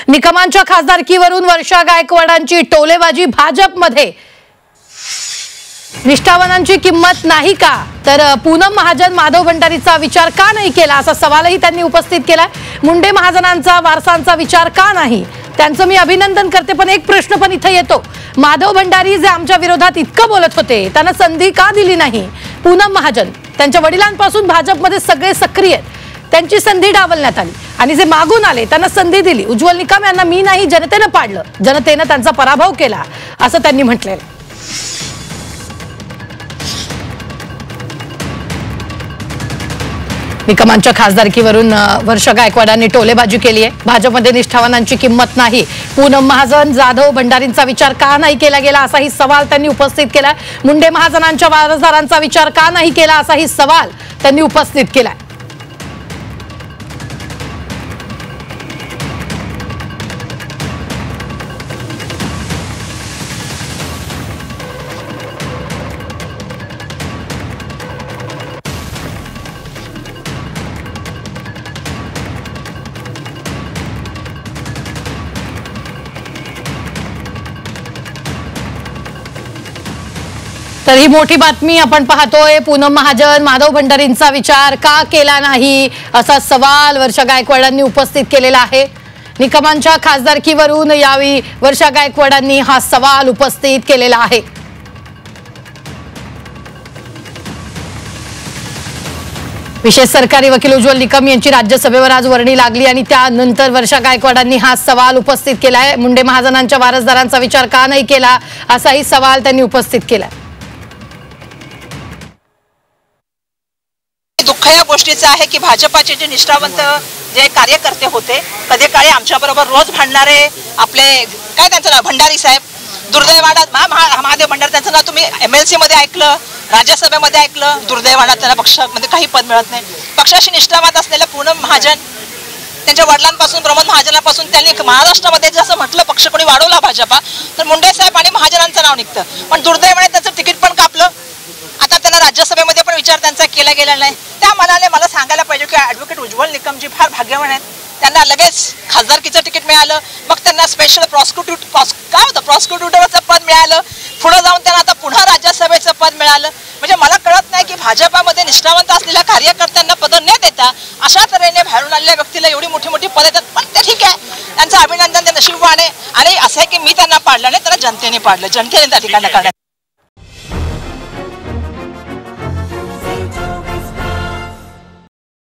निकमांच्या खासदारकीवरून वर्षा गायकवाडांची टोलेबाजी भाजपमध्ये। निष्ठावनांची किंमत नाही का, तर पूनम महाजन माधव भंडारीचा विचार का नाही केला असा सवालही त्यांनी उपस्थित केला। मुंडे महाजनांचा वारसांचा विचार का नाही, त्यांचं मी अभिनंदन करते, पण एक प्रश्न पण इथे येतो, माधव भंडारी जे आमच्या विरोधात इतकं बोलत होते त्यांना संधी का दिली नाही। पूनम महाजन त्यांच्या वडिलांपासून भाजपमध्ये सगळे सक्रिय आहेत, त्यांची संधी डावलण्यात आली आणि जे मागून आले त्यांना संधी दिली। उज्ज्वल निकम यांना मी नाही, जनतेने पाडलं, जनतेने त्यांचा पराभव केला असं त्यांनी म्हटलेलं। निकमांच्या खासदारकीवरून वर्षा गायकवाडांनी टोलेबाजी केली आहे। भाजपमध्ये निष्ठावनांची किंमत नाही, पूनम महाजन जाधव भंडारींचा विचार का नाही केला गेला असाही सवाल त्यांनी उपस्थित केला। मुंडे महाजनांच्या वारसदारांचा विचार का नाही केला असाही सवाल त्यांनी उपस्थित केला। तर ही मोठी बातमी आपण पाहतोय, पूनम महाजन माधव भंडारींचा विचार का केला नाही असा सवाल वर्षा गायकवाडांनी उपस्थित केलेला आहे। निकमांच्या खासदारकीवरून यावेळी वर्षा गायकवाडांनी हा सवाल उपस्थित केलेला आहे। विशेष सरकारी वकील उज्ज्वल निकम यांची राज्यसभेवर आज वर्णी लागली आणि त्यानंतर वर्षा गायकवाडांनी हा सवाल उपस्थित केलाय। मुंडे महाजनांच्या वारसदारांचा विचार का नाही केला असाही सवाल त्यांनी उपस्थित केला। दुःख या गोष्टीचं आहे की भाजपाचे जे निष्ठावंत जे कार्यकर्ते होते, कधी काळी आमच्या बरोबर रोज भांडणारे आपले काय त्यांचं नाव भंडारी साहेब, दुर्दैवानात महादेव भंडारी त्यांचं नाव तुम्ही MLC मध्ये ऐकलं, राज्यसभेमध्ये ऐकलं, दुर्दैवानात त्यांना पक्षामध्ये काही पद मिळत नाही। पक्षाशी निष्ठावान असलेल्या पूनम महाजन त्यांच्या वडिलांपासून प्रमोद महाजनापासून त्यांनी महाराष्ट्रामध्ये जसं म्हटलं पक्ष कोणी वाढवला भाजपा, तर मुंडे साहेब आणि महाजनांचं नाव निघतं, पण दुर्दैवाने त्यांचं तिकीट पण कापलं। आता त्यांना राज्यसभेमध्ये पण विचार त्यांचा केला गेला नाही। त्या मनाने मला सांगायला पाहिजे की ॲडव्होकेट उज्ज्वल निकम जी फार भाग्यवान आहेत, त्यांना लगेच खासदारकीचं तिकीट मिळालं, मग त्यांना स्पेशल प्रॉसिक्युटरचं पद मिळालं, पुढे जाऊन त्यांना आता पुन्हा राज्यसभेचं पद मिळालं। म्हणजे मला कळत नाही की भाजपामध्ये निष्ठावंत असलेल्या कार्यकर्त्यांना पद न देता अशा तऱ्हेने बाहेरून आलेल्या व्यक्तीला एवढी मोठी मोठी पदं देतात, पण ते ठीक आहे, त्यांचं अभिनंदन, ते नशीबवान आहे। आणि असं आहे की मी त्यांना पाडलं नाही, त्यांना जनतेने पाडलं, जनतेने त्या ठिकाणी करण्यात